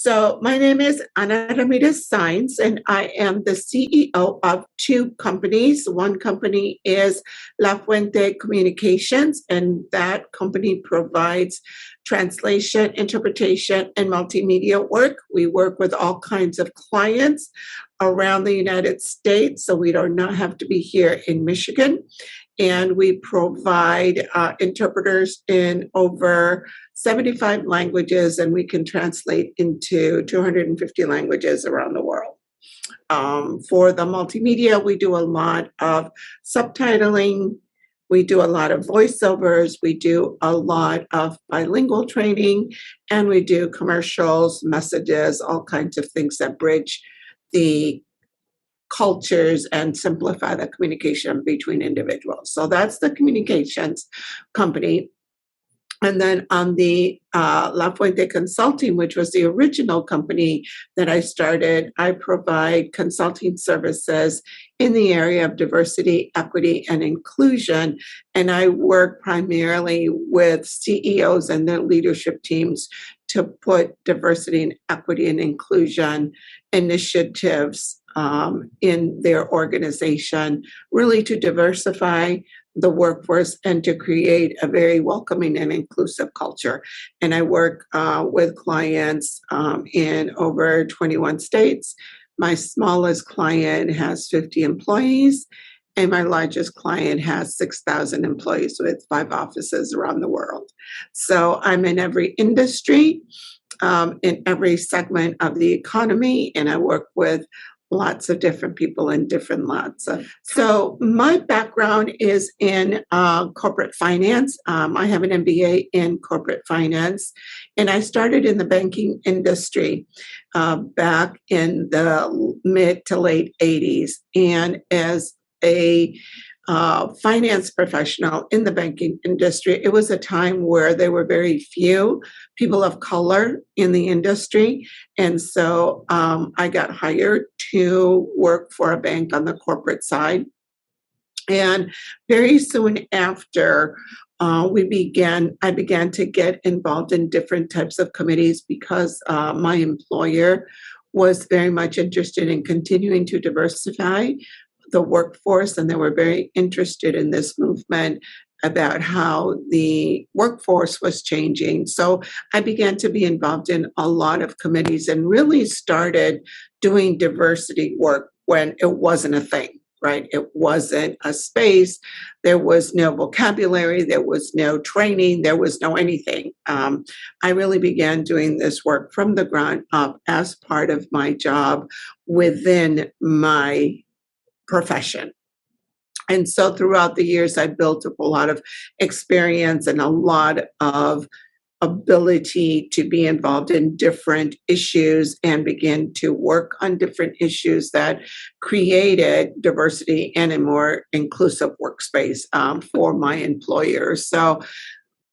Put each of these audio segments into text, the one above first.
So my name is Ana Ramirez-Saenz, and I am the CEO of two companies. One company is La Fuente Communications, and that company provides translation, interpretation, and multimedia work. We work with all kinds of clients around the United States, so we do not have to be here in Michigan. And we provide interpreters in over 75 languages, and we can translate into 250 languages around the world. For the multimedia, we do a lot of subtitling, we do a lot of voiceovers, we do a lot of bilingual training, and we do commercials, messages, all kinds of things that bridge the cultures and simplify the communication between individuals. So that's the communications company. And then on the La Fuente Consulting, which was the original company that I started, I provide consulting services in the area of diversity, equity, and inclusion. And I work primarily with CEOs and their leadership teams to put diversity and equity and inclusion initiatives in their organization, really to diversify the workforce and to create a very welcoming and inclusive culture. And I work with clients in over 21 states. My smallest client has 50 employees, and my largest client has 6,000 employees with 5 offices around the world. So I'm in every industry, in every segment of the economy, and I work with lots of different people in different lots. So my background is in corporate finance. I have an MBA in corporate finance, and I started in the banking industry back in the mid to late 80s. And as a finance professional in the banking industry, it was a time where there were very few people of color in the industry. And so I got hired to work for a bank on the corporate side. And very soon after, I began to get involved in different types of committees because my employer was very much interested in continuing to diversify the workforce, and they were very interested in this movement about how the workforce was changing. So I began to be involved in a lot of committees and really started doing diversity work when it wasn't a thing, right? It wasn't a space. There was no vocabulary. There was no training. There was no anything. I really began doing this work from the ground up as part of my job within my profession. And so throughout the years, I built up a lot of experience and a lot of ability to be involved in different issues and begin to work on different issues that created diversity and a more inclusive workspace for my employers. So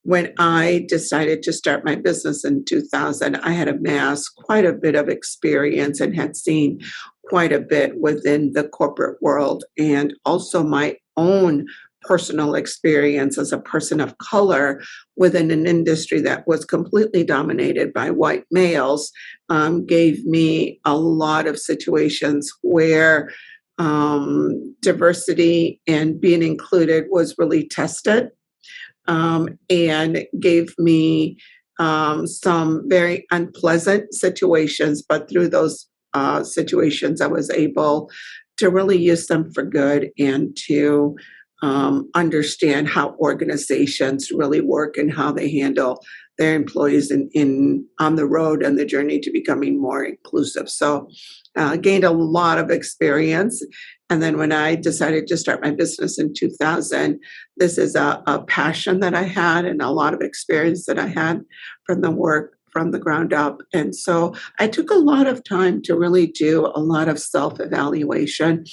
when I decided to start my business in 2000, I had amassed quite a bit of experience and had seen quite a bit within the corporate world, and also my own personal experience as a person of color within an industry that was completely dominated by white males gave me a lot of situations where diversity and being included was really tested, and gave me some very unpleasant situations, but through those situations, I was able to really use them for good and to understand how organizations really work and how they handle their employees on the road and the journey to becoming more inclusive. So gained a lot of experience. And then when I decided to start my business in 2000, this is a passion that I had and a lot of experience that I had from the work from the ground up. And so I took a lot of time to really do a lot of self-evaluation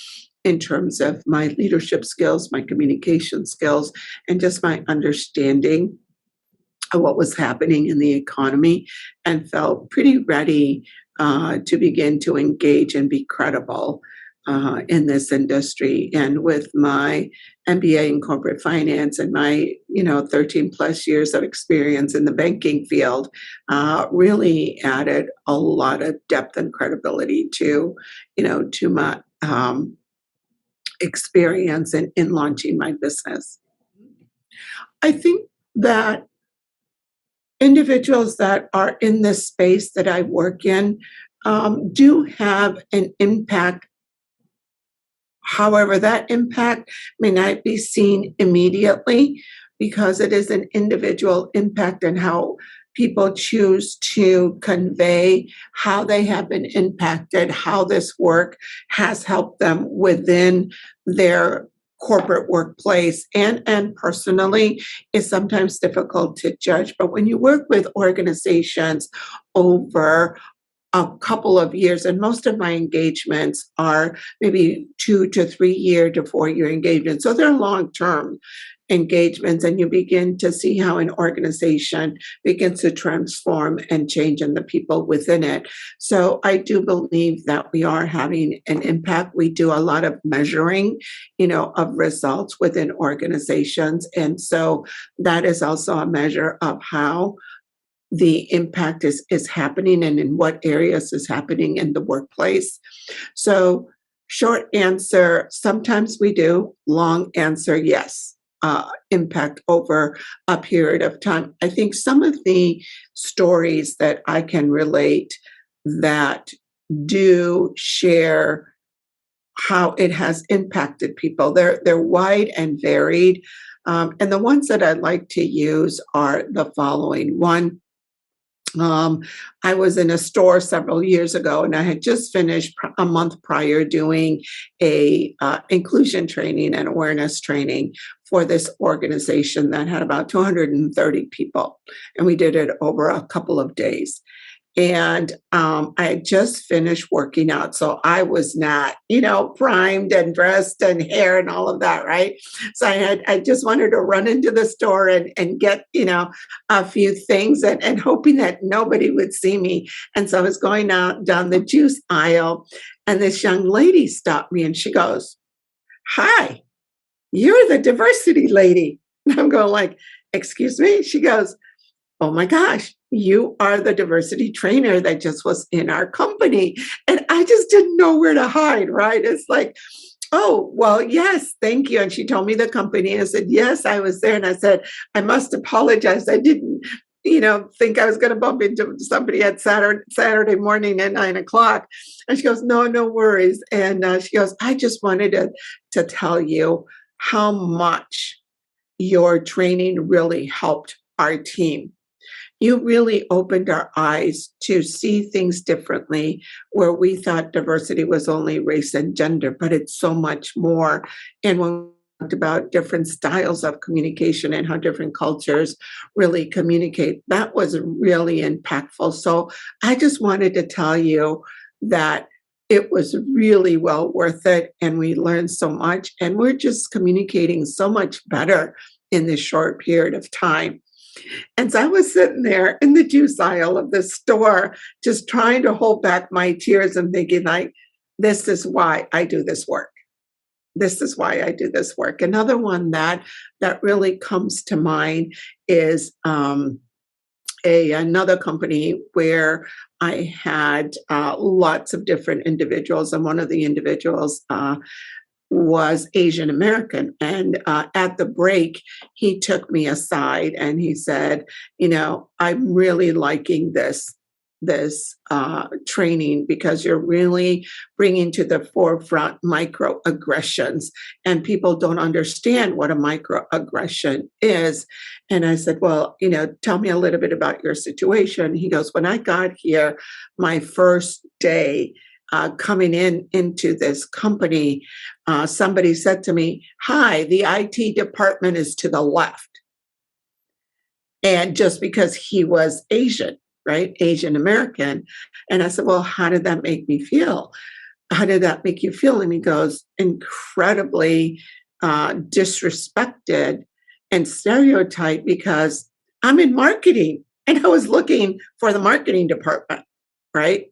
in terms of my leadership skills, my communication skills, and just my understanding of what was happening in the economy, and felt pretty ready to begin to engage and be credible in this industry. And with my MBA in corporate finance and my 13 plus years of experience in the banking field, really added a lot of depth and credibility to my experience in launching my business. I think that individuals that are in this space that I work in do have an impact. However, that impact may not be seen immediately because it is an individual impact and how people choose to convey how they have been impacted, how this work has helped them within their corporate workplace and personally is sometimes difficult to judge. But when you work with organizations over a couple of years, and most of my engagements are maybe 2 to 3 year to 4 year engagements. So they're long-term engagements, and you begin to see how an organization begins to transform and change in the people within it. So I do believe that we are having an impact. We do a lot of measuring, of results within organizations. And so that is also a measure of how the impact is happening and in what areas is happening in the workplace. So short answer, sometimes we do. Long answer, yes. Impact over a period of time. I think some of the stories that I can relate that do share how it has impacted people, they're wide and varied. And the ones that I like to use are the following. One, I was in a store several years ago, and I had just finished a month prior doing a inclusion training and awareness training for this organization that had about 230 people, and we did it over a couple of days. And I had just finished working out, so I was not, primed and dressed and hair and all of that, right? So I just wanted to run into the store and get, a few things and hoping that nobody would see me. And so I was going out down the juice aisle, and this young lady stopped me and she goes, "Hi, you're the diversity lady." And I'm going like, "Excuse me?" She goes, "Oh my gosh, you are the diversity trainer that just was in our company." And I just didn't know where to hide, right? It's like, "Oh, well, yes, thank you." And she told me the company. I said, "Yes, I was there." And I said, "I must apologize. I didn't, think I was going to bump into somebody at Saturday morning at 9 o'clock." And she goes, "No, no worries." And she goes, "I just wanted to tell you how much your training really helped our team. You really opened our eyes to see things differently, where we thought diversity was only race and gender, but it's so much more." And when we talked about different styles of communication and how different cultures really communicate, that was really impactful. So I just wanted to tell you that it was really well worth it, and we learned so much, and we're just communicating so much better in this short period of time. And so I was sitting there in the juice aisle of the store, just trying to hold back my tears and thinking, like, this is why I do this work. This is why I do this work. Another one that really comes to mind is another company where I had lots of different individuals, and one of the individuals was Asian American. And at the break, he took me aside and he said, "I'm really liking this training because you're really bringing to the forefront microaggressions, and people don't understand what a microaggression is." And I said, "Well, tell me a little bit about your situation." He goes, "When I got here, my first day coming into this company, somebody said to me, 'Hi, the IT department is to the left.'" And just because he was Asian, right? Asian American. And I said, "Well, how did that make me feel? How did that make you feel?" And he goes, "Incredibly disrespected and stereotyped because I'm in marketing and I was looking for the marketing department, right?"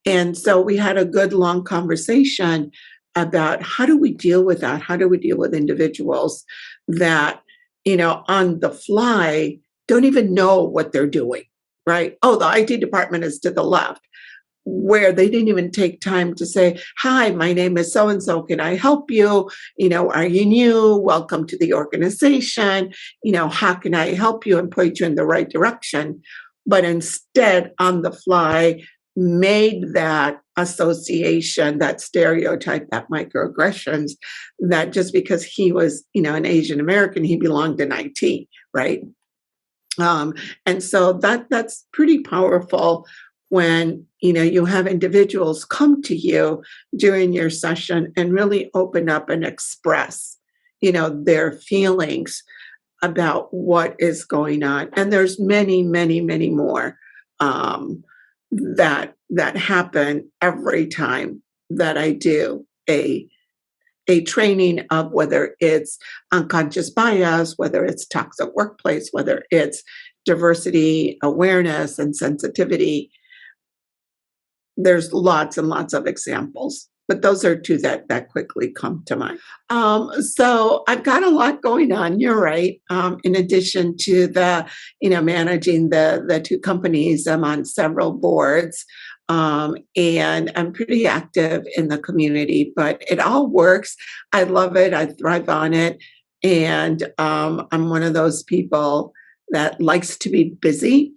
And so we had a good long conversation, about how do we deal with that? How do we deal with individuals that, on the fly don't even know what they're doing, right? Oh, the IT department is to the left, where they didn't even take time to say, hi, my name is so and so. Can I help you? Are you new? Welcome to the organization. How can I help you and point you in the right direction? But instead, on the fly, made that association, that stereotype, that microaggressions, that just because he was, an Asian American, he belonged in IT, right? And so that's pretty powerful when you have individuals come to you during your session and really open up and express their feelings about what is going on. And there's many, many, many more that happen every time that I do a training of whether it's unconscious bias, whether it's toxic workplace, whether it's diversity awareness and sensitivity. There's lots and lots of examples, but those are two that quickly come to mind. So I've got a lot going on. You're right. In addition to the, managing the two companies, I'm on several boards, and I'm pretty active in the community. But it all works. I love it. I thrive on it, and I'm one of those people that likes to be busy,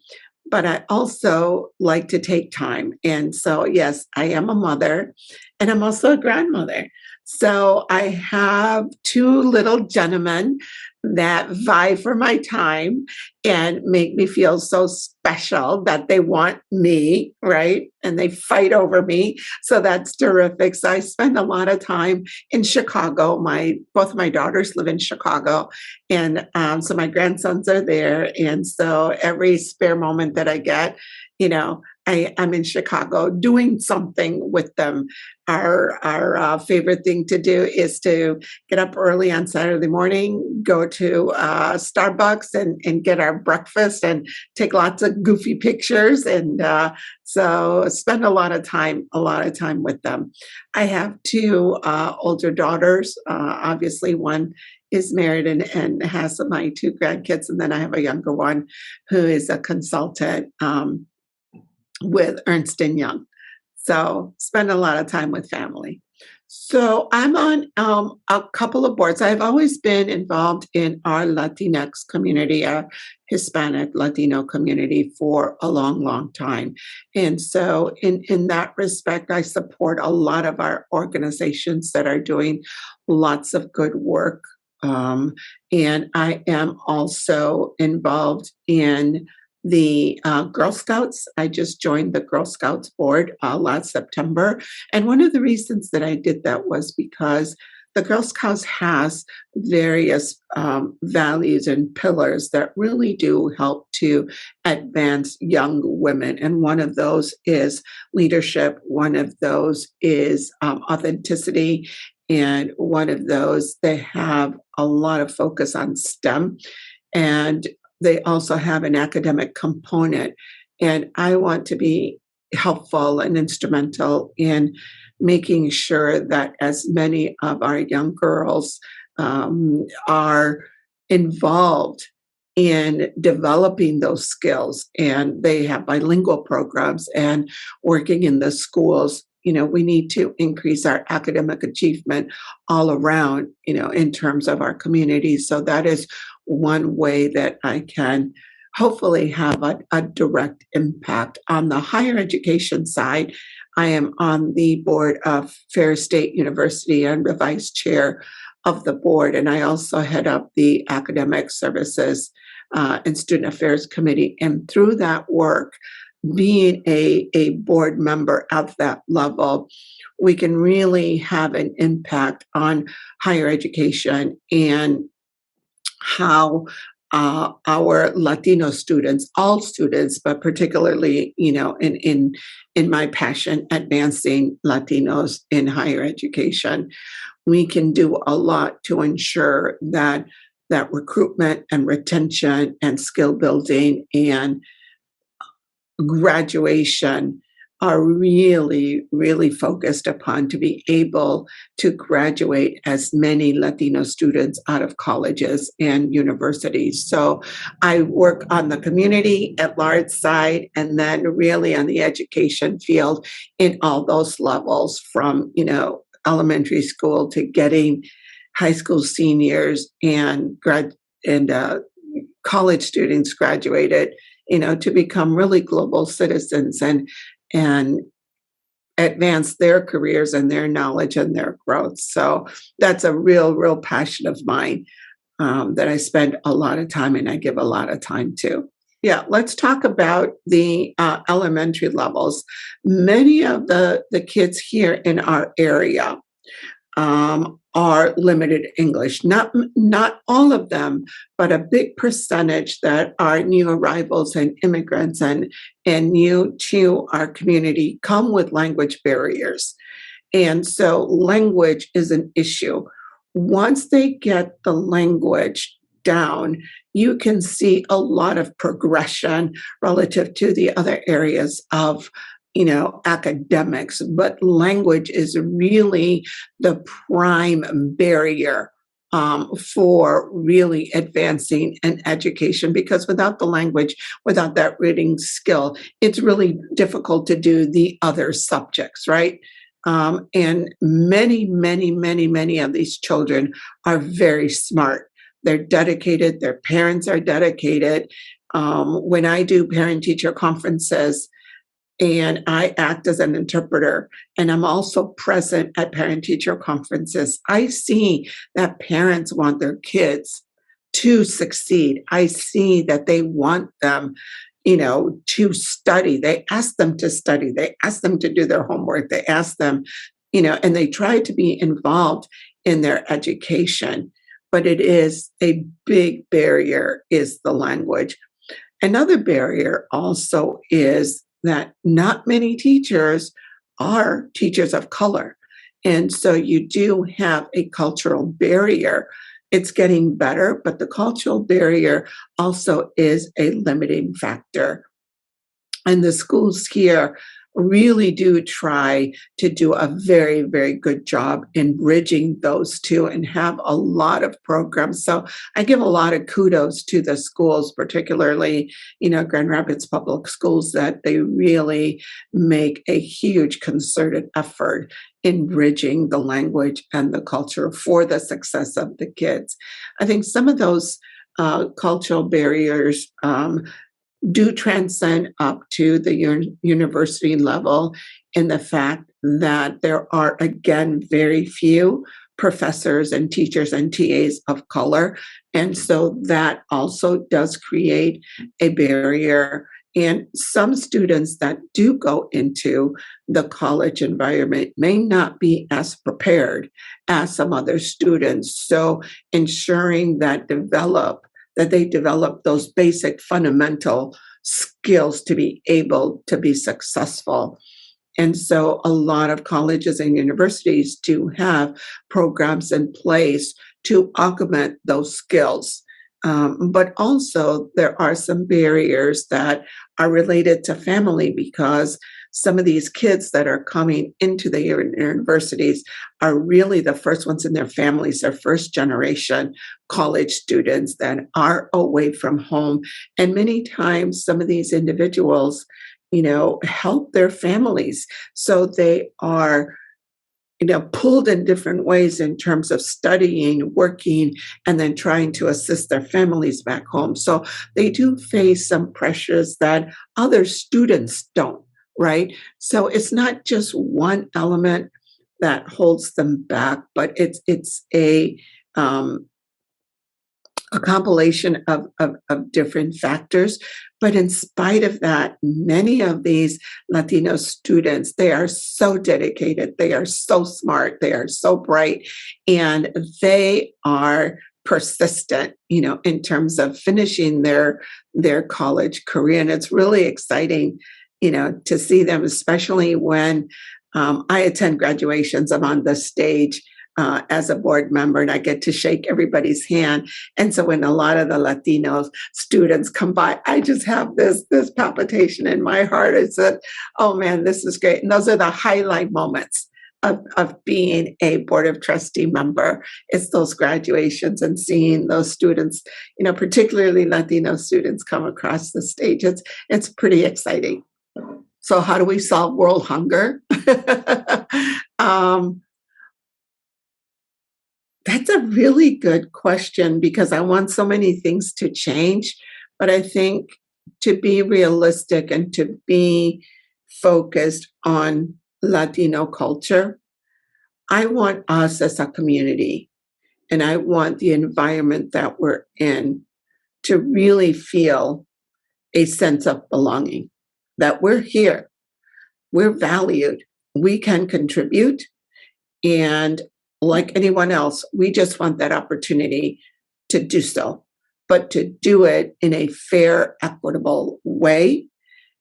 but I also like to take time. And so, yes, I am a mother and I'm also a grandmother. So I have two little gentlemen that vie for my time and make me feel so special that they want me, right? And they fight over me. So that's terrific. So I spend a lot of time in Chicago. Both of my daughters live in Chicago. And so my grandsons are there. And so every spare moment that I get, I'm in Chicago doing something with them. Our favorite thing to do is to get up early on Saturday morning, go to Starbucks and get our breakfast and take lots of goofy pictures. And so spend a lot of time with them. I have two older daughters. Obviously, one is married and has my two grandkids. And then I have a younger one who is a consultant with Ernst & Young. So spend a lot of time with family. So I'm on a couple of boards. I've always been involved in our Latinx community, our Hispanic Latino community for a long, long time. And so in that respect, I support a lot of our organizations that are doing lots of good work. And I am also involved in the Girl Scouts. I just joined the Girl Scouts board last September. And one of the reasons that I did that was because the Girl Scouts has various values and pillars that really do help to advance young women. And one of those is leadership. One of those is authenticity. And one of those, they have a lot of focus on STEM. And they also have an academic component. And I want to be helpful and instrumental in making sure that as many of our young girls are involved in developing those skills. And they have bilingual programs and working in the schools. We need to increase our academic achievement all around, in terms of our community. So that is one way that I can hopefully have a direct impact. On the higher education side, I am on the board of Ferris State University and the vice chair of the board. And I also head up the academic services and student affairs committee. And through that work, being a board member at that level, we can really have an impact on higher education and how our Latino students, all students, but particularly, in my passion, advancing Latinos in higher education, we can do a lot to ensure that recruitment and retention and skill building and graduation are really, really focused upon to be able to graduate as many Latino students out of colleges and universities. So I work on the community at large side and then really on the education field in all those levels from, elementary school to getting high school seniors and college students graduated, to become really global citizens and advance their careers and their knowledge and their growth. So that's a real passion of mine that I spend a lot of time and I give a lot of time to. Yeah, let's talk about the elementary levels. Many of the kids here in our area are limited English. Not all of them, but a big percentage that are new arrivals and immigrants and new to our community come with language barriers. And so language is an issue. Once they get the language down, you can see a lot of progression relative to the other areas of academics, but language is really the prime barrier for really advancing an education, because without the language, without that reading skill, it's really difficult to do the other subjects, right? And many of these children are very smart. They're dedicated. Their parents are dedicated. When I do parent-teacher conferences, and I act as an interpreter, and I'm also present at parent-teacher conferences, I see that parents want their kids to succeed. I see that they want them, to study. They ask them to study. They ask them to do their homework. They ask them, and they try to be involved in their education. But it is a big barrier is the language. Another barrier also is that not many teachers are teachers of color. And so you do have a cultural barrier. It's getting better, but the cultural barrier also is a limiting factor. And the schools here really do try to do a very, very good job in bridging those two and have a lot of programs. So I give a lot of kudos to the schools, particularly, Grand Rapids Public Schools, that they really make a huge concerted effort in bridging the language and the culture for the success of the kids. I think some of those cultural barriers do transcend up to the university level in the fact that there are, again, very few professors and teachers and TAs of color. And so that also does create a barrier. And some students that do go into the college environment may not be as prepared as some other students. So ensuring that they develop those basic fundamental skills to be able to be successful. And so a lot of colleges and universities do have programs in place to augment those skills. But also there are some barriers that are related to family, because some of these kids that are coming into the universities are really the first ones in their families. They're first generation college students that are away from home. And many times some of these individuals, help their families. So they are pulled in different ways in terms of studying, working, and then trying to assist their families back home. So they do face some pressures that other students don't, right? So it's not just one element that holds them back, but it's a compilation of different factors. But in spite of that, many of these Latino students, they are so dedicated, they are so smart, they are so bright, and they are persistent, in terms of finishing their college career. And it's really exciting, to see them, especially when I attend graduations. I'm on the stage as a board member, and I get to shake everybody's hand. And so when a lot of the Latino students come by, I just have this palpitation in my heart. I said, "Oh man, this is great!" And those are the highlight moments of being a board of trustee member. It's those graduations and seeing those students, particularly Latino students, come across the stage. It's pretty exciting. So, how do we solve world hunger? um, That's a really good question because I want so many things to change. But I think to be realistic and to be focused on Latino culture, I want us as a community and I want the environment that we're in to really feel a sense of belonging, that we're here, we're valued, we can contribute, and like anyone else, we just want that opportunity to do so, but to do it in a fair, equitable way.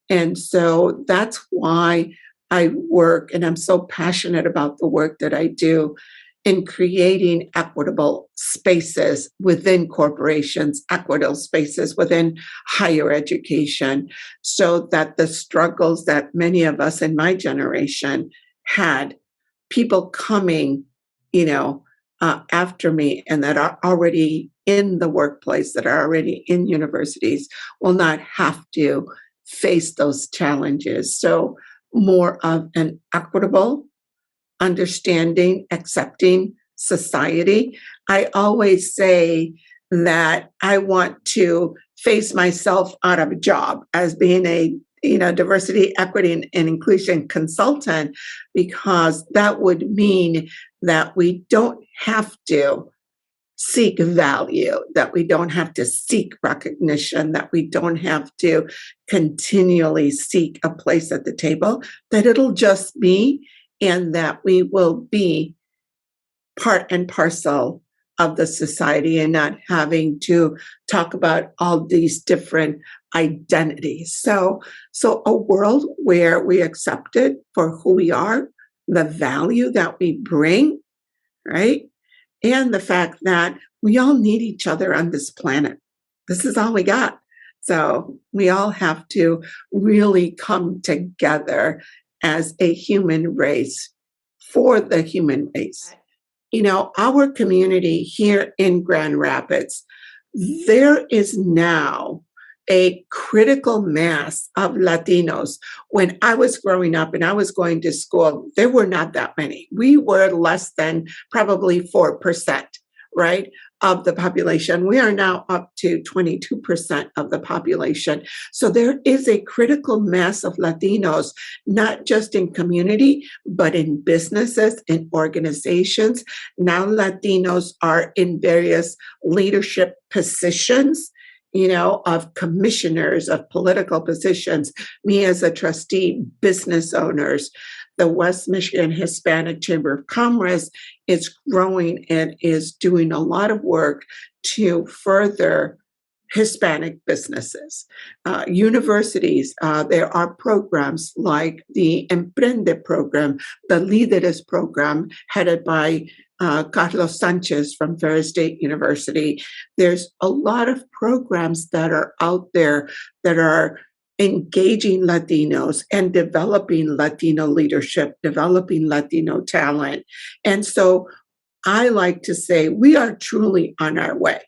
And so that's why I work, and I'm so passionate about the work that I do in creating equitable spaces within corporations, equitable spaces within higher education, so that the struggles that many of us in my generation had, people coming, after me and that are already in the workplace, that are already in universities, will not have to face those challenges. So more of an equitable, understanding, accepting society. I always say that I want to face myself out of a job as being a diversity, equity, and inclusion consultant, because that would mean that we don't have to seek value, that we don't have to seek recognition, that we don't have to continually seek a place at the table, that it'll just be, and that we will be part and parcel of the society and not having to talk about all these different identities. So a world where we accept it for who we are, the value that we bring, right? And the fact that we all need each other on this planet. This is all we got. So we all have to really come together as a human race for the human race. Our community here in Grand Rapids, there is now a critical mass of Latinos. When I was growing up and I was going to school, there were not that many. We were less than probably 4%, right, of the population. We are now up to 22% of the population. So there is a critical mass of Latinos, not just in community, but in businesses, in organizations. Now Latinos are in various leadership positions, of commissioners, of political positions, me as a trustee, business owners. The West Michigan Hispanic Chamber of Commerce is growing and is doing a lot of work to further Hispanic businesses. Universities, there are programs like the Emprende program, the Líderes program, headed by Carlos Sanchez from Ferris State University. There's a lot of programs that are out there that are engaging Latinos and developing Latino leadership, developing Latino talent. And so I like to say we are truly on our way.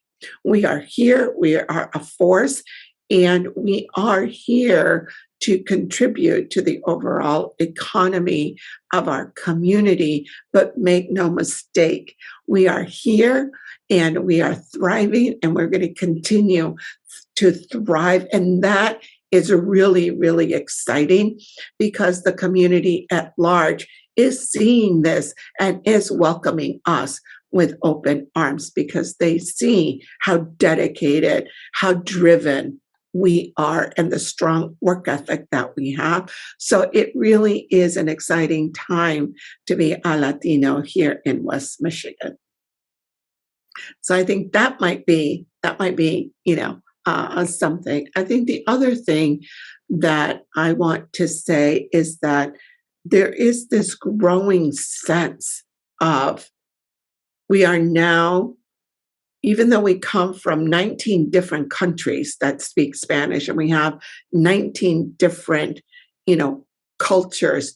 We are here, we are a force, and we are here to contribute to the overall economy of our community. But make no mistake, we are here and we are thriving, and we're going to continue to thrive. And that is really, really exciting because the community at large is seeing this and is welcoming us with open arms because they see how dedicated, how driven we are, and the strong work ethic that we have. So it really is an exciting time to be a Latino here in West Michigan. So I think that might be, something. I think the other thing that I want to say is that there is this growing sense of we are now, even though we come from 19 different countries that speak Spanish and we have 19 different, you know, cultures,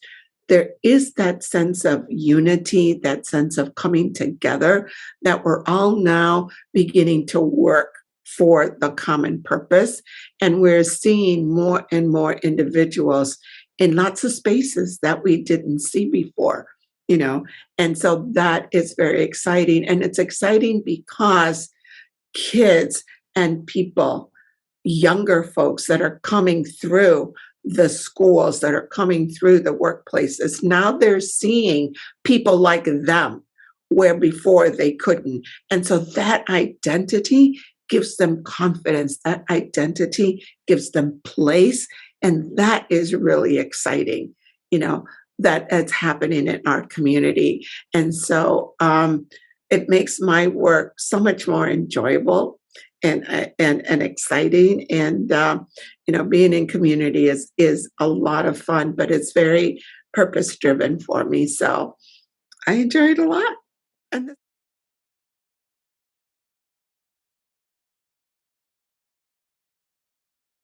there is that sense of unity, that sense of coming together, that we're all now beginning to work for the common purpose. And we're seeing more and more individuals in lots of spaces that we didn't see before, you know. And so that is very exciting. And it's exciting because kids and people, younger folks that are coming through the schools, that are coming through the workplaces, now they're seeing people like them where before they couldn't. And so that identity gives them confidence, that identity gives them place. And that is really exciting, you know, that it's happening in our community. And so it makes my work so much more enjoyable and exciting. And you know, being in community is a lot of fun, but it's very purpose driven for me. So I enjoy it a lot. And